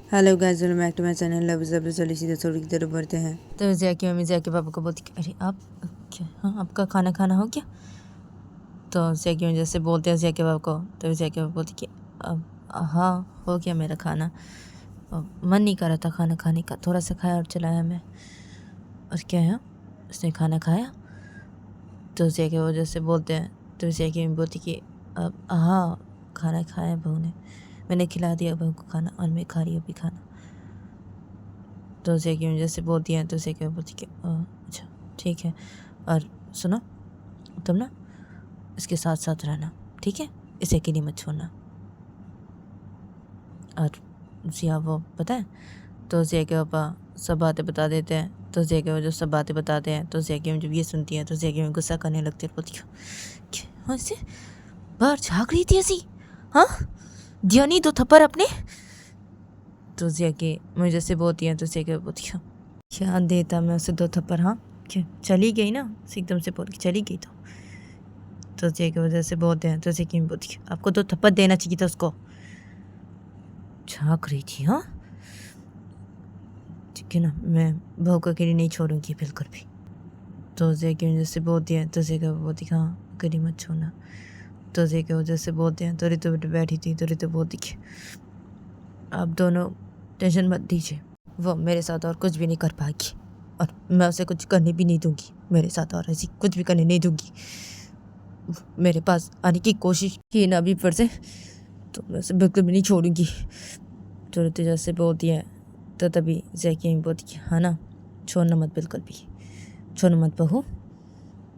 Hello guys, welcome back to my channel love जब चलिए सीधे स्टोरी की तरफ बढ़ते हैं। तो जैकी मम्मी जैकी पापा को बोलती अरे आप क्या, हाँ आपका खाना खाना हो क्या। तो जैकी मम्मी जैसे बोलते हैं जैकी पापा को, तो जैकी पापा बोलती कि अब हाँ हो गया मेरा खाना, मन नहीं कर रहा था खाना खाने का, थोड़ा सा खाया और चलाया मैं। और क्या है उसने खाना खाया। तो जैकी वो जैसे बोलते हैं, तो जैकी मम्मी बोलती कि अब हाँ खाना खाया बहू ने, मैंने खिला दिया बहू को खाना और मैं खा रही हूँ अभी खाना। तो जैकी मम्मी जैसे बोलती हैं, तो जैकी मम्मी बोलती कि अच्छा ठीक है, और सुनो तुम ना इसके साथ साथ रहना, ठीक है, इसे अकेली मत छोड़ना। और जिया वो पता है, तो जिया के पापा सब बातें बता देते हैं। तो जिया के वो जो सब बातें बताते हैं, तो जिया की जब ये सुनती है तो जिया की गुस्सा करने लगती है, बोलती क्यों ऐसे बाहर झाँक रही थी ऐसी, हाँ दिया नहीं दो थप्पड़ अपने। तो जिया की मुझे से बोलती है, तो जिया के बोलती क्या देता मैं उसे 2 थप्पड़, हाँ क्यों चली गई ना, एकदम से बोल के चली गई। तो जे की वजह से बोलते हैं, तो जे की बोलती है आपको 2 थप्पड़ देना चाहिए था उसको, झाँक रही थी। हाँ ठीक है ना, मैं बहू को अकेली नहीं छोड़ूंगी बिल्कुल भी। तो जे की वजह से बोलती है, तो जे की बोलती है हाँ अकेली मत छोड़ना। तो जे की वजह से बोलते हैं, तो रितु बैठी थी, तो रितु बोलती है आप दोनों टेंशन मत दीजिए, वो मेरे साथ और कुछ भी नहीं कर पाएगी, और मैं उसे कुछ करने भी नहीं दूंगी, मेरे साथ और ऐसी कुछ भी करने नहीं दूंगी। मेरे पास आने की कोशिश की ना अभी फिर से, तो मैं उसे बिल्कुल भी नहीं छोड़ूंगी। तो रितु जैसे बोलती है, तो तभी जैकी बोलती है हाँ ना, छोड़ना मत बिल्कुल भी, छोड़ना मत बहू,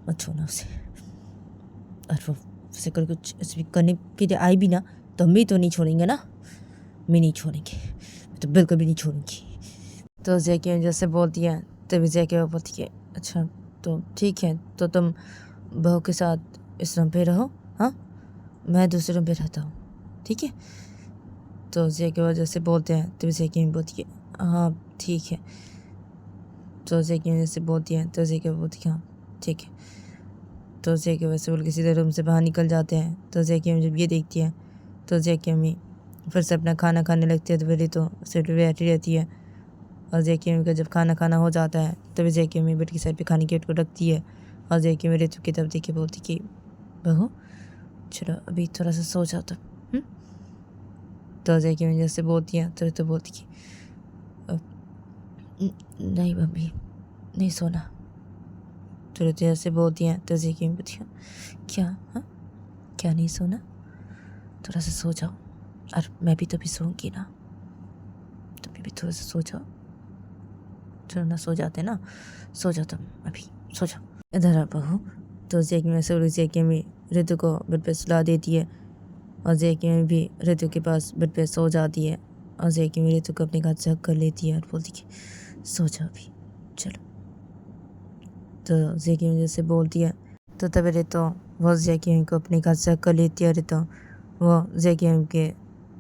मत छोड़ना उसे। और वो उसे कर कुछ ऐसे करने के लिए आई भी ना, तो हम भी तो नहीं छोड़ेंगे ना, मैं नहीं छोड़ेंगे, मैं तो बिल्कुल भी नहीं छोड़ूंगी। तो जैकी जैसे बोलती है, तभी जैकी बोलती है अच्छा तो ठीक है, तो तुम बहू के साथ इस रूम पे रहो, हाँ मैं दूसरे रूम पे रहता हूँ, ठीक है। तो जे की वजह से बोलते हैं, तो जे की बोलती है हाँ ठीक है। तो जे की वजह से बोलती है, तो जे की बोलती है हाँ ठीक है। तो जे की वजह से बोल के सीधे रूम से बाहर निकल जाते हैं। तो जे की जब ये देखती है, तो जे की अम्मी फिर से अपना खाना खाने लगती है, तो फिर तो सिर्फ बैठी रहती है। और जे की अम्मी का जब खाना खाना हो जाता है, तभी जे की अम्मी बेड की साइड पे खाने की प्लेट को रखती है, और जे की अम्मी रितु की तरफ देखी बोलती कि बहू चलो अभी थोड़ा सा सो जाओ तुम। तो जे की अम्मी जैसे बोलती है, तो बोलती कि नहीं मम्मी नहीं सोना। तो रितु जैसे बोलती हैं, तो जे की अम्मी बोलती है क्या, हाँ क्या नहीं सोना, थोड़ा सा सो जाओ, और मैं भी तो भी सोऊंगी ना, तुम भी थोड़ा सा सो जाओ, चलो ना सो जाते ना, सो जाओ तुम अभी, सो जाओ इधर आ बहू। तो जे की में रितु को बेड पे सुला देती है, और जे की में भी रितु के पास बेड पे सो जाती है, और जे की में रितु को अपने हाथ से हक कर लेती है और बोलती कि सो जाओ अभी चलो। तो जे की जैसे बोलती है, तो तभी रितु वो जे की को अपने हाथ से हक कर लेती है। रितु वो जे की के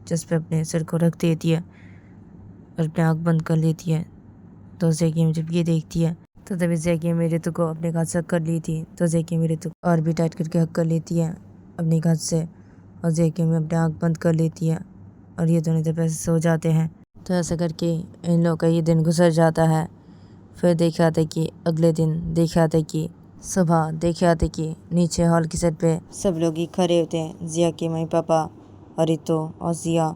जिस पे अपने सिर को रख देती है और अपने आँख बंद कर लेती है। तो जैकी जब ये देखती है, तो तभी जैकी मेरे रितु को अपने हाथ से हक कर ली थी, तो जैकी मेरे रितु और भी टाइट करके हक कर लेती है अपने हाथ से, और जैकी में अपने आँख बंद कर लेती है, और ये दोनों जब ऐसे सो जाते हैं। तो ऐसा करके इन लोगों का ये दिन गुजर जाता है। फिर देखा था कि अगले दिन देखा था कि सुबह देखा था कि नीचे हॉल की छत पे सब लोग ही खड़े होते हैं, जिया के मम्मी पापा और रितु और जिया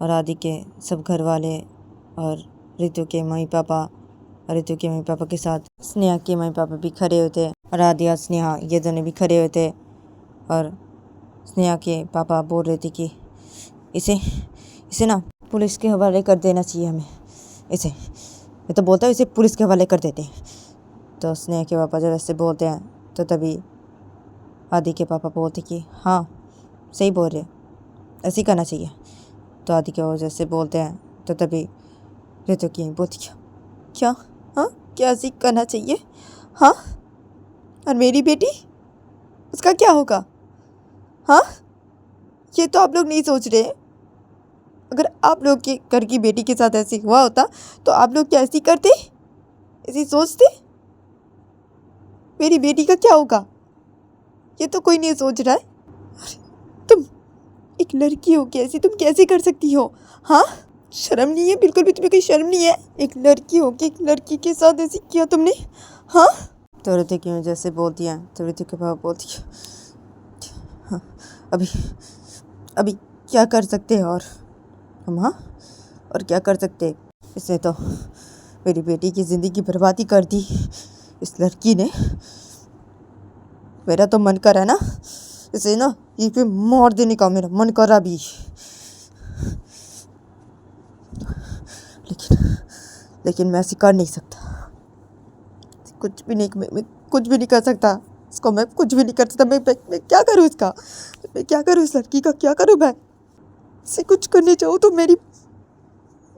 और आदि के सब घर वाले, और रितु के मम्मी पापा, और रितु के मम्मी पापा के साथ स्नेहा के मम्मी पापा भी खड़े होते, और आदि और स्नेहा ये दोनों भी खड़े होते। और स्नेहा के पापा बोल रहे थे कि इसे इसे ना पुलिस के हवाले कर देना चाहिए हमें, इसे मैं तो बोलता हूँ इसे पुलिस के हवाले कर देते हैं। तो स्नेहा के पापा जब ऐसे बोलते हैं, तो तभी आदि के पापा बोलते कि हाँ सही बोल रहे, ऐसे ही करना चाहिए। तो आदि के वजह से बोलते हैं, तो तभी रितु की बोलती क्या, हाँ क्या ऐसे ही करना चाहिए, हाँ और मेरी बेटी उसका क्या होगा, हाँ ये तो आप लोग नहीं सोच रहे। अगर आप लोग के घर की बेटी के साथ ऐसे हुआ होता, तो आप लोग क्या ऐसी करते, ऐसी सोचते, मेरी बेटी का क्या होगा, ये तो कोई नहीं सोच रहा है। तुम एक लड़की हो कैसी, तुम कैसे कर सकती हो, हाँ शर्म नहीं है? बिल्कुल भी तुम्हें कोई शर्म नहीं है? एक लड़की हो के एक लड़की के साथ ऐसे किया तुमने, हाँ? तो ऋतिक की वजह से बोलती हैं, तो ऋतिक के पापा बोलती है, हाँ, अभी अभी क्या कर सकते हैं और हम, हाँ, और क्या कर सकते हैं? इसने तो मेरी बेटी की ज़िंदगी बर्बादी कर दी, इस लड़की ने। मेरा तो मन कर रहा है ना इसे ना ये पे मार देने का, मेरा मन कर रहा भी, लेकिन मैं ऐसे कर नहीं सकता, कुछ भी नहीं, मैं कुछ भी नहीं कर सकता इसको, मैं कुछ भी नहीं कर सकता। मैं क्या करूँ इसका, मैं क्या करूँ, इस लड़की का क्या करूँ? मैं इसे कुछ करने चाहूँ तो मेरी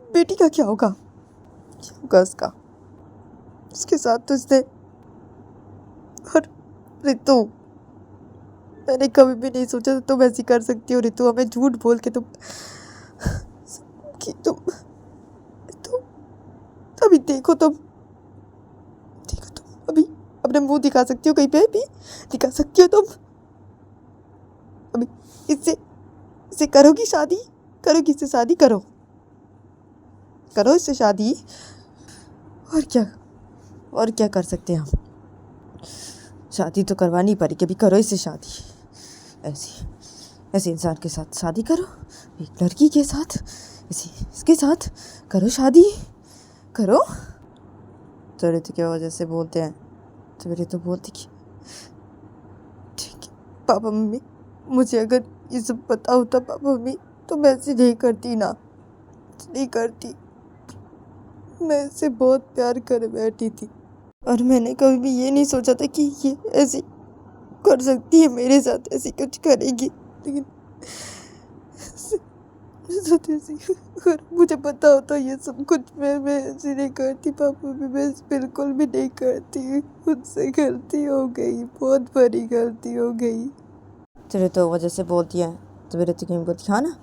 बेटी का क्या होगा, क्या होगा इसका? उसके साथ तो इसने, और रितु, मैंने कभी भी नहीं सोचा था तुम ऐसी कर सकती हो रितु। हमें झूठ बोल के तुम अभी देखो तुम अभी अपने मुंह दिखा सकती हो कहीं पे भी, दिखा सकती हो तुम अभी? इससे करोगी शादी? करोगी इससे शादी? करो इससे शादी, और क्या कर सकते हैं हम? शादी तो करवानी पड़ेगी, अभी करो इससे शादी, ऐसे इंसान के साथ शादी करो, एक लड़की के साथ, इसके साथ करो शादी, करो। तो ऋतिक की वजह से बोलते हैं, तो मेरे तो बोलती कि ठीक है पापा मम्मी, मुझे अगर ये सब पता होता पापा मम्मी तो मैं ऐसे नहीं करती ना, नहीं करती। मैं इससे बहुत प्यार कर बैठी थी और मैंने कभी भी ये नहीं सोचा था कि ये ऐसे कर सकती है मेरे साथ, ऐसी कुछ करेगी, लेकिन अगर मुझे पता होता ये सब कुछ, मैं ऐसे नहीं करती पापा भी, मैं बिल्कुल भी नहीं करती। मुझसे गलती हो गई, बहुत बड़ी गलती हो गई। तेरे तो वजह से बोलती है, तो मेरे तो बोलती, हाँ ना,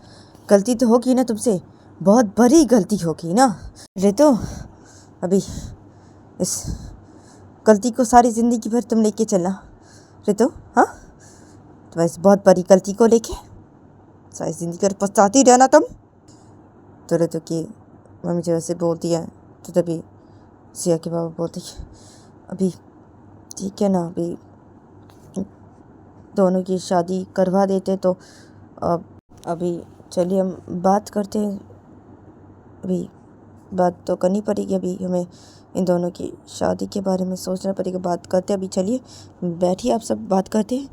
गलती तो होगी ना तुमसे, बहुत बड़ी गलती होगी ना रितु। अभी इस गलती को सारी ज़िंदगी भर तुम लेके चलना रितु, हाँ? तो इस बहुत बड़ी गलती को लेके सारी ज़िंदगी भर पछताती रहना तुम। तो रितु की मम्मी जो ऐसे बोलती है, तो तभी सिया के बाबा बोलते अभी ठीक है ना, अभी दोनों की शादी करवा देते तो अभी चलिए हम बात करते हैं, अभी बात तो करनी पड़ेगी, अभी हमें इन दोनों की शादी के बारे में सोचना पड़ेगा, बात करते हैं अभी, चलिए बैठिए आप सब बात करते हैं।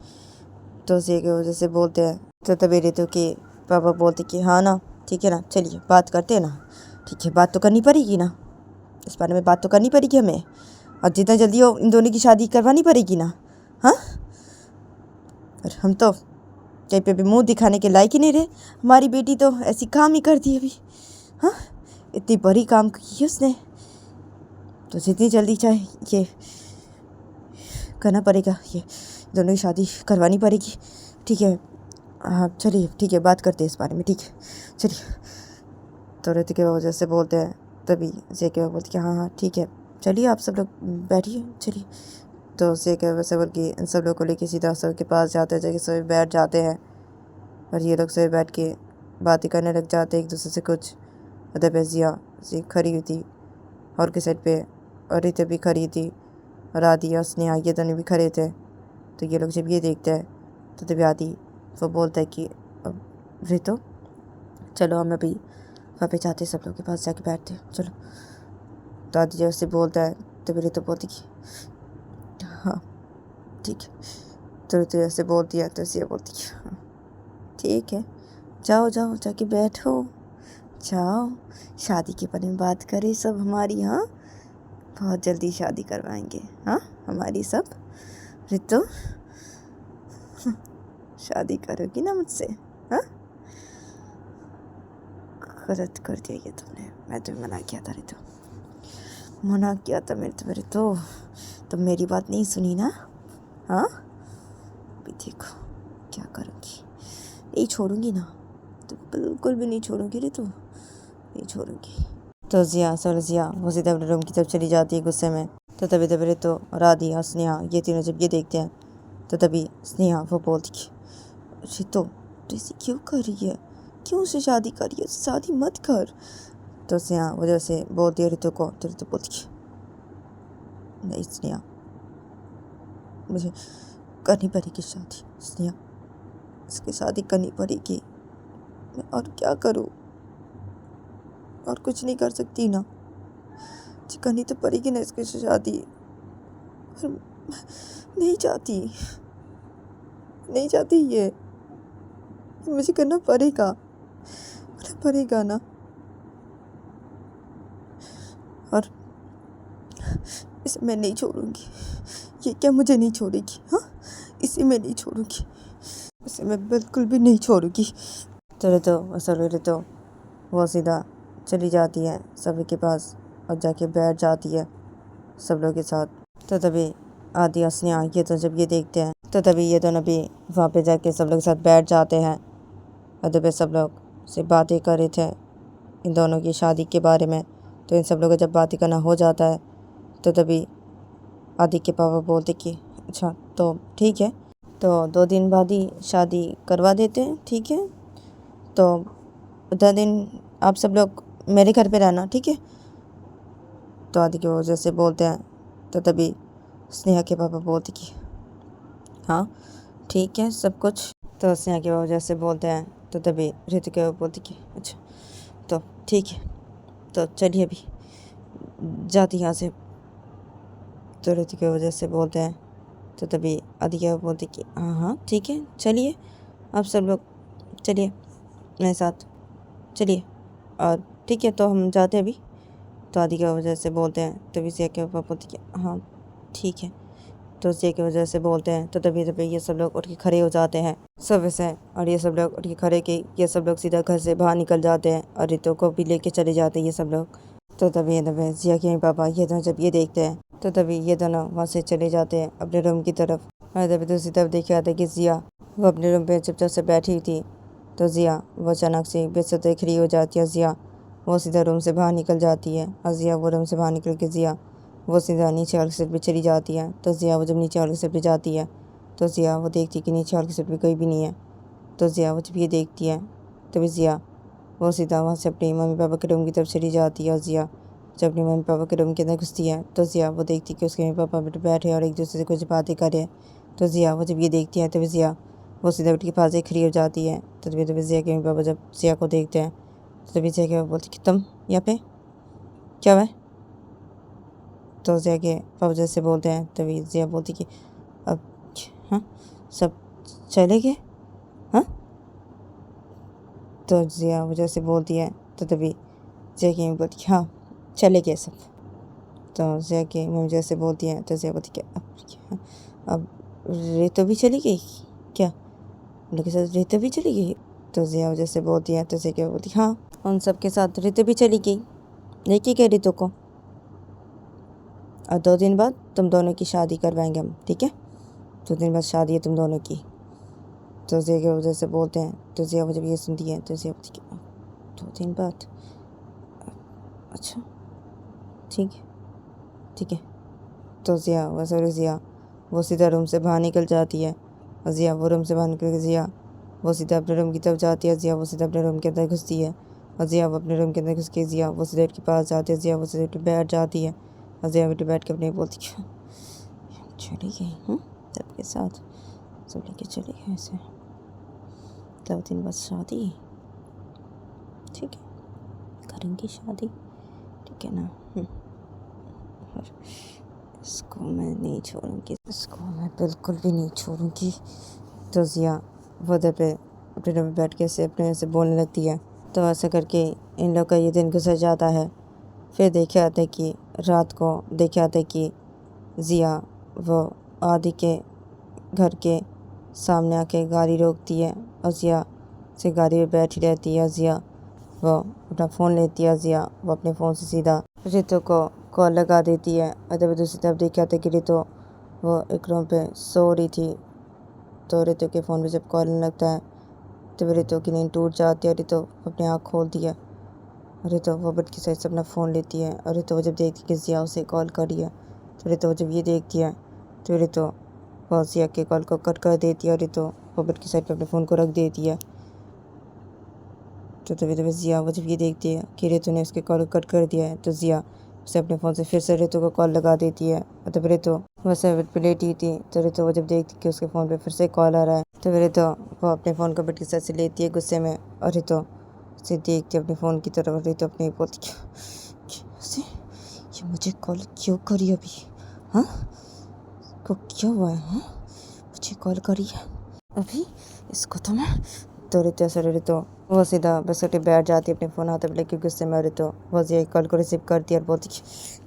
तो सिया की वजह से बोलते हैं, तो तभी रितु के पापा बोलते कि हाँ ना, ठीक है ना, चलिए बात करते हैं ना, ठीक है, बात तो करनी पड़ेगी ना, इस बारे में बात तो करनी पड़ेगी हमें, और जितना जल्दी हो इन दोनों की शादी करवानी पड़ेगी ना, हाँ? और हम तो कहीं पे भी मुंह दिखाने के लायक ही नहीं रहे, हमारी बेटी तो ऐसी काम ही करती है अभी, हाँ? इतनी बड़ी काम की उसने, तो जितनी जल्दी चाहे ये करना पड़ेगा, ये दोनों की शादी करवानी पड़ेगी, ठीक है? हाँ चलिए ठीक है, बात करते हैं इस बारे में, ठीक है, चलिए। तो ऋतिक की वजह से बोलते हैं, तभी से के बोलते हैं, हाँ हाँ ठीक है, चलिए आप सब लोग बैठिए, चलिए। तो से के वजह से बोल के इन सब लोग को लेके सीधा सब के पास जाते हैं, जाके सभी बैठ जाते हैं, और ये लोग सभी बैठ के बातें करने लग जाते हैं एक दूसरे से कुछ। अदब जिया से खड़ी हुई थी और के साइड पे, और रित भी खड़ी थी, और आदि और स्नेहा ये दोनों भी खड़े थे। तो ये लोग जब ये देखते हैं तो तभी आदि वो बोलता है कि अब रितो चलो हम अभी वहाँ पे जाते सब लोग के पास जाके बैठते हैं, चलो। तो आदि जैसे बोलता है तभी रितो बोलती कि हाँ ठीक है। तो रितो जैसे बोलती है तो सिया बोलती है हाँ ठीक है, जाओ जाओ जाके बैठो, जाओ शादी के बारे में बात करें सब हमारी, हाँ बहुत जल्दी शादी करवाएंगे, हाँ हमारी सब। रितो शादी करोगी ना मुझसे, हाँ? गलत कर दिया ये तुमने, मैं तुम्हें मना किया था रितो, मना किया था मेरे तो तुम मेरी बात नहीं सुनी ना, हाँ? अभी देखो क्या करूँगी, नहीं छोड़ूंगी ना, तो बिल्कुल भी नहीं छोड़ूंगी रितो, नहीं छोड़ूंगी। तो जिया वो सीधे अपने रूम की तरफ चली जाती है गुस्से में। तो तभी तभी रितो और आदि और स्नेहा ये तीनों जब ये देखते हैं तो तभी स्नेहा वो बोलती कि रितो तो ऐसी क्यों कर रही है, क्यों उससे शादी कर रही है, उससे शादी मत कर, तो स्नेहा वजह से बोलती है ऋतु को, तो ऋतु बोलती है नहीं स्नेहा, मुझे करनी पड़ेगी शादी स्नेहा, इसकी शादी करनी पड़ेगी। मैं और क्या करूँ, और कुछ नहीं कर सकती ना, करनी तो पड़ेगी ना इसकी शादी। नहीं चाहती, नहीं चाहती ये, मुझे करना पड़ेगा ना। और इसे मैं नहीं छोड़ूंगी, ये क्या मुझे नहीं छोड़ेगी? हाँ, इसे मैं नहीं छोड़ूंगी, इसे मैं बिल्कुल भी नहीं छोड़ूंगी। तो वो सीधा चली जाती है सभी के पास और जाके बैठ जाती है सब लोग के साथ। तो तभी आदि और स्नेहा ये तो जब ये देखते हैं तो तभी ये दोनों भी वहाँ पे जाके सब लोग के साथ बैठ जाते हैं और तभी सब लोग से बातें कर रहे थे इन दोनों की शादी के बारे में। तो इन सब लोगों को जब बातें करना हो जाता है तो तभी आदि के पापा बोलते कि अच्छा तो ठीक है, तो 2 दिन बाद ही शादी करवा देते हैं, ठीक है, तो 2 दिन आप सब लोग मेरे घर पे रहना, ठीक है। तो आदि की वजह से बोलते हैं तो तभी स्नेहा के पापा बोलते कि हाँ ठीक है सब कुछ। तो स्नेहा की वजह से बोलते हैं तो तभी ऋतु के बोलती कि अच्छा तो ठीक है, तो चलिए अभी जाती यहाँ से। तो ऋतु की वजह से बोलते हैं तो तभी आदि के पापा बोलते कि हाँ ठीक है, चलिए आप सब लोग चलिए मेरे साथ चलिए, और ठीक है तो हम जाते हैं अभी। तो आदि की वजह से बोलते हैं तभी सिया के पापा बोलते कि हाँ ठीक है, तो सिया की वजह से बोलते हैं तो तभी ये सब लोग उठ के खड़े हो जाते हैं सब से, और ये सब लोग उठ के खड़े के ये सब लोग सीधा घर से बाहर निकल जाते हैं और ऋतु को भी लेके चले जाते हैं ये सब लोग। तो तभी सिया के पापा ये दोनों जब ये देखते हैं तो तभी ये दोनों वहाँ से चले जाते हैं अपने रूम की तरफ। और तभी दूसरी तरफ देखा जाता है कि जिया वो अपने रूम पे चुपचाप से बैठी थी। तो जिया वो अचानक से बेइज्जती खड़ी हो जाती है, जिया वो सीधा रूम से बाहर निकल जाती है और जिया वो रूम से बाहर निकल के जिया वो सीधा नीचे वाली सीट पे चली जाती है। तो जिया वो जब नीचे वाली सीट पे जाती है तो जिया वो देखती है कि नीचे वाली सीट पे कोई भी नहीं है। तो जिया वो जब ये देखती है तभी जिया वो सीधा वहाँ से अपने मम्मी पापा के रूम की तरफ चली जाती है। और जिया जब अपने मम्मी पापा के रूम के अंदर घुसती है तो जिया वो देखती है कि उसके मम्मी पापा बैठे और एक दूसरे से कुछ बातें करे। तो जिया वो जब ये देखती है तभी जिया वो सीधा उठ के पास ही खड़ी हो जाती है। तो तभी जिया के मम्मी पापा जब जिया को देखते हैं तो तभी जिया के पापा बोलते कि तुम यहाँ पे क्या हुआ है? तो जिया के पापा जैसे बोलते हैं तभी जिया बोलती कि अब हाँ सब चले गए? हाँ, तो जिया वो जैसे बोलती है तो तभी जिया की मम्मी बोलती हाँ चले गए सब। तो जिया की मम्मी जैसे बोलती है तो जिया बोलती अब ऋतु भी चली गई क्या? उन लोग के साथ ऋतु भी चली गई? तो जिया जैसे बोलती है तो जिया की बोलती हाँ उन सब के साथ ऋतु भी चली गई, लेके गए ऋतु को, और 2 दिन बाद तुम दोनों की शादी करवाएंगे हम, ठीक है, 2 दिन बाद शादी है तुम दोनों की। तो जिया की वजह से बोलते हैं तो जिया जब ये सुनती है तो जिया बोलती 2 दिन बाद, अच्छा ठीक है। तो जिया वो सीधा रूम से बाहर निकल जाती है और जिया वो रूम से बाहर निकल के जिया वो सीधा अपने रूम की तरफ जाती है। जिया वो सीधा अपने रूम के अंदर घुसती है और जिया वो अपने रूम के अंदर घुस के जिया वो सीधा के पास जाती है। जिया वो सीधे उठ बैठ जाती है और जिया उठ बैठ के अपने बोलती है चली गई सबके साथ, सब लेके चली गए ऐसे, 2 दिन बाद शादी, ठीक है करेंगी शादी, ठीक है ना। और इसको मैं नहीं छोड़ूंगी, इसको मैं बिल्कुल भी नहीं छोड़ूंगी। तो जिया वो उधर पे अपने रूम में बैठ के से अपने से बोलने लगती है। तो ऐसा करके इन लोग का ये दिन गुजर जाता है। फिर देखे आते कि रात को देखे आते कि जिया वो आदि के घर के सामने आके गाड़ी रोकती है और जिया से गाड़ी में बैठी रहती है। जिया वो अपना फ़ोन लेती है, जिया वो अपने फ़ोन से सीधा ऋतु को कॉल लगा देती है। और तभी दूसरी तरफ देखा था कि ऋतु वो एक रूम पे सो रही थी। तो ऋतु के फ़ोन पे जब कॉल लगता है तभी ऋतु की नींद टूट जाती है। ऋतु अपनी आँख खोलती है, ऋतु वो बेड की साइड से अपना फ़ोन लेती है और ऋतु जब देखती है कि जिया उसे कॉल करी है तो ऋतु जब ये देखती है तो ऋतु वो जिया के कॉल को कट कर देती है और ऋतु वो बेड की साइड पर अपने फ़ोन को रख देती है। तो तभी तभी ज़िया वो जब ये देखती है कि रितु ने उसके कॉल कट कर दिया है तो ज़िया उसे अपने फ़ोन से फिर से रितु को कॉल लगा देती है। और तब रितु वैसे बेड पर लेटी थी तो रितु वो जब देखती कि उसके फ़ोन पे फिर से कॉल आ रहा है तो रितु वो अपने फ़ोन को बेड की साइड से लेती है गुस्से में और रितु उसे देखती है अपने फ़ोन की तरफ। रितु अपनी बोलती है ये मुझे कॉल क्यों करी अभी, हाँ को क्या हुआ है, हाँ मुझे कॉल करी है अभी, इसको तो मैं तो रितु ऐसा रितु वो सीधा बस उठे बैठ जाती है अपने फ़ोन हाथ में लेके गुस्से में। रितु वो ज़िया कॉल को रिसीव करती है और बोलती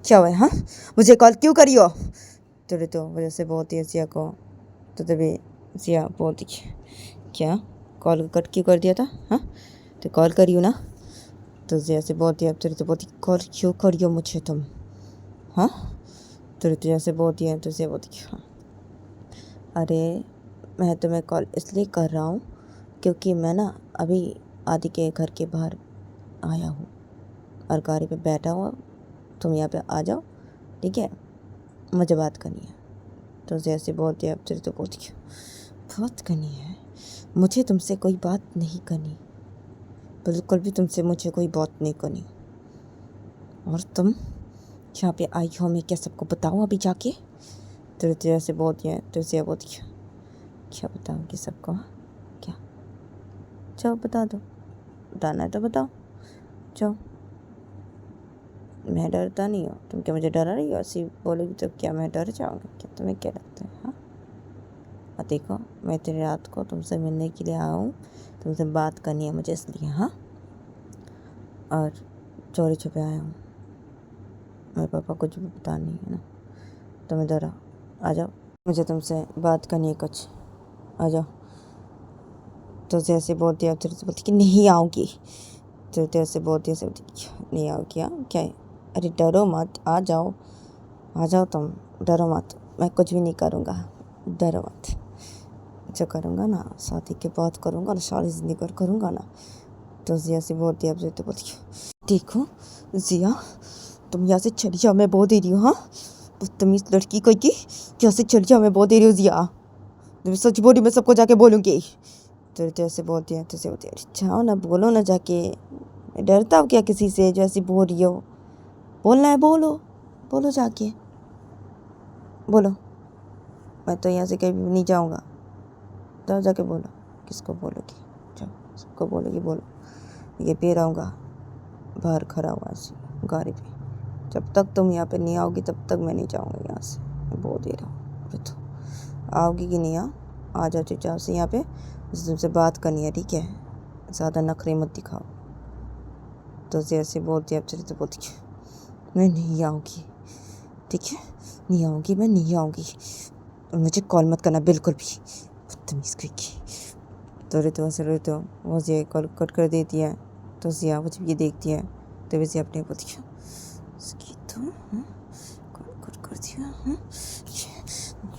क्या हुआ है, हाँ मुझे कॉल क्यों करी हो। तो रितु वजह से बोलती है ज़िया को। तो तभी ज़िया बोलती क्या कॉल कट क्यों कर दिया था, हाँ तो कॉल करी हो ना। तो ज़िया से बोलती है। तो रितु बोलती कॉल क्यों करी हो मुझे तुम, हाँ तो रितु जैसे बोलती है तो ज़िया बोलती हाँ अरे मैं तुम्हें कॉल इसलिए कर रहा हूँ क्योंकि मैं ना अभी आदि के घर के बाहर आया हूँ और गाड़ी पे बैठा हुआ, तुम यहाँ पे आ जाओ ठीक है, मुझे बात करनी है। तो जैसे बोलती है अब तो बोलती है बात करनी है, मुझे तुमसे कोई बात नहीं करनी, बिल्कुल भी तुमसे मुझे कोई बात नहीं करनी। और तुम यहाँ पे आई हो मैं क्या सबको बताऊँ अभी जाके। तो जैसे बोलती है तो जैसे बोलती है क्या बताऊँगी सबको, क्या चलो बता दो, बताना है तो बताओ चलो, मैं डरता नहीं हूँ, तुम क्या मुझे डरा रही हो, ऐसी बोलोगी तो क्या मैं डर जाऊँगी क्या, तुम्हें क्या लगता है, हाँ और देखो मैं इतनी रात को तुमसे मिलने के लिए आया हूँ, तुमसे बात करनी है मुझे इसलिए, हाँ और चोरी छुपे आया हूँ, मेरे पापा कुछ भी पता नहीं है ना, तुम इधर आ जाओ, मुझे तुमसे बात करनी है कुछ, आ जाओ। तो जैसे बोलती है फिर बोलती कि नहीं आऊँगी, तो जैसे बोलती है नहीं आओगी, हाँ क्या है, अरे डरो मत, आ जाओ तुम, डरो मत, मैं कुछ भी नहीं करूँगा, डरो मत, जो करूँगा ना शादी के बाद करूँगा ना, सारी ज़िंदगी कर करूँगा ना। तो ज़िया से बोलती है तो बोलती देखो ज़िया तुम यहाँ से चली जाओ, मैं बोल दे रही हूँ, हाँ बदतमीज़ लड़की कोई की, यहाँ से चली जाओ, मैं बोल दे रही हूँ ज़िया, तुम सच बोली मैं सबको जाके बोलूँगी। तो जैसे बोलती है तो से बोलती है जाओ ना, बोलो ना जाके, डरता हो क्या किसी से जो ऐसी बोल रही हो, बोलना है बोलो जाके बोलो, मैं तो यहाँ से कहीं भी नहीं जाऊँगा, जाओ जाके बोलो, किसको बोलोगी, जाओ सबको बोलोगी, बोलो ये पे रहूँगा बाहर खड़ा हुआ ऐसी गाड़ी पे, जब तक तुम यहाँ पे नहीं आओगी तब तक मैं नहीं जाऊँगा यहाँ से, मैं बोल दे रहा हूँ। अरे तो आओगी कि नहीं, आ जाओ चुपचाप से यहाँ पे, तुमसे बात करनी है ठीक है, ज़्यादा नखरे मत दिखाओ। तो जैसे बोलती है अब चलिए तो बोलती है मैं नहीं आऊँगी ठीक है, नहीं आऊँगी, मैं नहीं आऊँगी और मुझे कॉल मत करना बिल्कुल भी, बदतमीज़ की। तो रितु से तो वो ज़िया कॉल कट कर देती है। तो ज़िया वो जब ये देखती है तो वैसे अपने बोलती है इसकी तो कॉल कट कर दिया,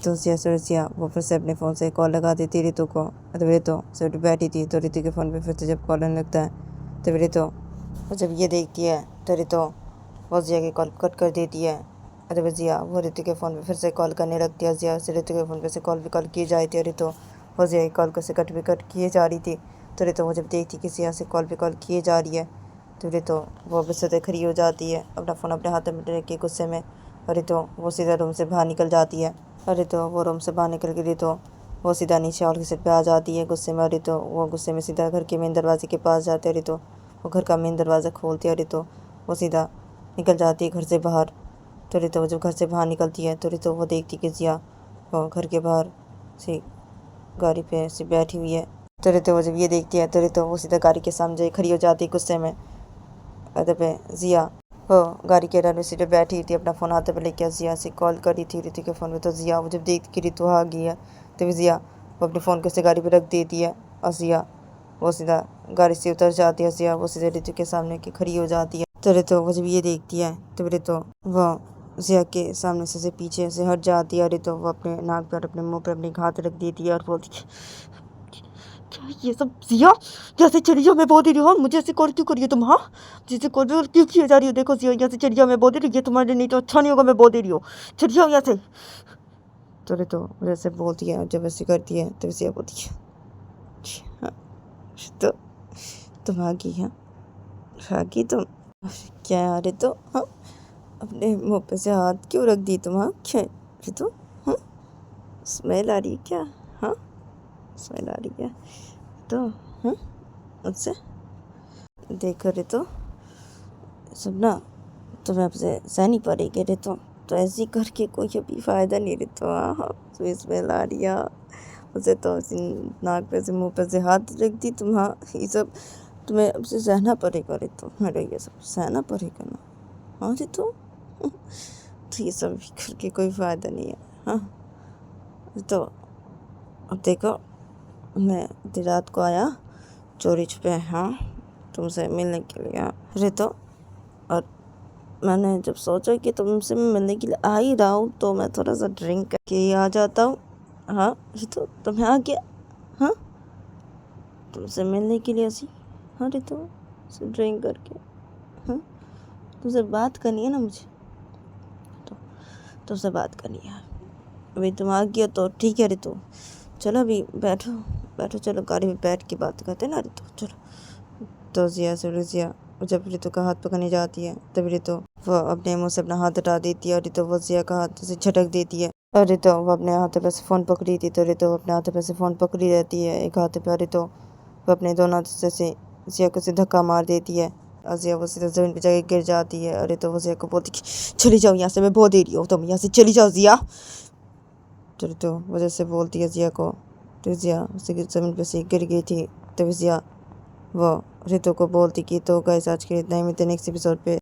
तो ज़िया वो फिर से अपने फ़ोन से कॉल लगा देती है रितु को। तो रितु सिर्फ बैठी थी तो रितु के फ़ोन पे फिर से जब कॉल आने लगता है तो रितु वो जब ये देखती है तो रितु वो ज़िया की कॉल कट कर देती है। अरे ज़िया वो रितु के फ़ोन पे फिर से कॉल करने लगती है। ज़िया से रितु के फ़ोन पे से कॉल किए जा रही थी, रितु वो ज़िया की कॉल को से कट किए जा रही थी। तो रितु वो जब देखती कि ज़िया से कॉल किए जा रही है तो रितु वो बिस्तर से खड़ी हो जाती है, अपना फ़ोन अपने हाथ में रख के गुस्से में। और रितु वो सीधा रूम से बाहर निकल जाती है। और रितु वो रूम से बाहर निकल के रितु वो सीधा नीचे और की सीट पे आ जाती है गुस्से में। और रितु वो गुस्से में सीधा घर के मेन दरवाजे के पास जाते हैं। रितु वो घर का मेन दरवाज़ा खोलती है, रितु वो सीधा निकल जाती है घर से बाहर। तो रितु जब घर से बाहर निकलती है तो रितु वो देखती कि ज़िया वो घर के बाहर से गाड़ी पे ऐसे बैठी हुई है। तो रितु जब ये देखती है तो रितु वो सीधा गाड़ी के सामने खड़ी हो जाती है गुस्से में। अदब ज़िया वो गाड़ी के ड्राइवर सीट पे बैठी थी, अपना फ़ोन हाथ पे लेके ज़िया से कॉल करी थी रितु के फ़ोन में। तो ज़िया वो जब देखती कि रितु आ गई है तो ज़िया वो अपने फ़ोन को उसे गाड़ी पे रख देती है और ज़िया वो सीधा गाड़ी से उतर जाती है। ज़िया वो सीधे रितु के सामने की खड़ी हो जाती है। तो रितु वो जब ये देखती है तो रितु वो ज़िया के सामने से पीछे से हट जाती है। रितु वो अपने नाक पर अपने मुँह पर अपनी हाथ रख देती है और बोलती है क्या ये सब ज़िया, जैसे चली जाओ मैं बोल दे रही हूँ, हाँ मुझे ऐसे कॉल क्यों करिए तुम, हाँ जैसे कॉल क्यों किए जा रही हो, देखो ज़िया यहाँ से चली जाओ मैं बोल दे रही हूँ, ये तुम्हारे नहीं तो अच्छा नहीं होगा, मैं बोल दे रही हूँ चली जाओ यहाँ से। तो रे तो जैसे बोलती है जब ऐसे करती है तो ज़िया बोलती है हाँ तो तुम आ गई? हाँ, आ गई तुम? क्या यार तो हाँ, अपने मुंह पे से हाथ क्यों रख दी तुम? हाँ क्या रितु? हाँ, स्मेल आ रही है क्या? हाँ, स्मेल आ रही है तो हाँ मुझसे देखो रितु, सब ना तुम्हें आपसे सहनी पड़ेगी रितु, तो ऐसी करके कोई अभी फ़ायदा नहीं रितु। हाँ हाँ, तो स्मेल आ रही है उसे तो ऐसी नाक पे से मुंह पे से हाथ रख दी तुम। हाँ, ये सब तुम्हें अब से सहना पड़ेगा रितु, मेरे ये सब सहना पड़ेगा ना। हाँ रितु, तो ये सब करके कोई फ़ायदा नहीं है। हाँ तो अब देखो, मैं आधी रात को आया चोरी छुपे, हाँ तुमसे मिलने के लिए। हाँ रितु, और मैंने जब सोचा कि तुमसे मैं मिलने के लिए आ ही रहा हूँ तो मैं थोड़ा सा ड्रिंक करके ही आ जाता हूँ। हाँ रितु, तुम्हें आ गया? हाँ, तुमसे मिलने के लिए ऐसी। हाँ रितु, ड्रिंक करके। हाँ, तुमसे बात करनी है ना मुझे, तो तुमसे बात करनी है। अभी तुम आ गया तो ठीक है रितु, चलो अभी बैठो बैठो, चलो गाड़ी में बैठ के बात करते हैं ना रितु, चलो। तो जिया से रिजिया जब रितु का हाथ पकड़ने जाती है तब रितु वो अपने मुंह से अपना हाथ हटा देती है और रितु वो जिया का हाथ से झटक देती है। और रितु वो अपने हाथों पे से फ़ोन पकड़ी थी तो रितु अपने हाथों पे से फ़ोन पकड़ी रहती है। एक हाथ पे रितु वो अपने दोनों हाथों से जिया को से धक्का मार देती है और जिया वो सीधा ज़मीन पे जाके गिर जाती है। और रितु वो जिया को बोलती कि चली जाओ यहाँ से, मैं बहुत देरी हो, तुम यहाँ से चली जाओ जिया। तो रितु वजह से बोलती है जिया को, तो जिया उसे ज़मीन पे से गिर गई थी। तो जिया वो रितु को बोलती कि तो गाइस आज के इतना ही, मिलते नेक्स्ट एपिसोड पे।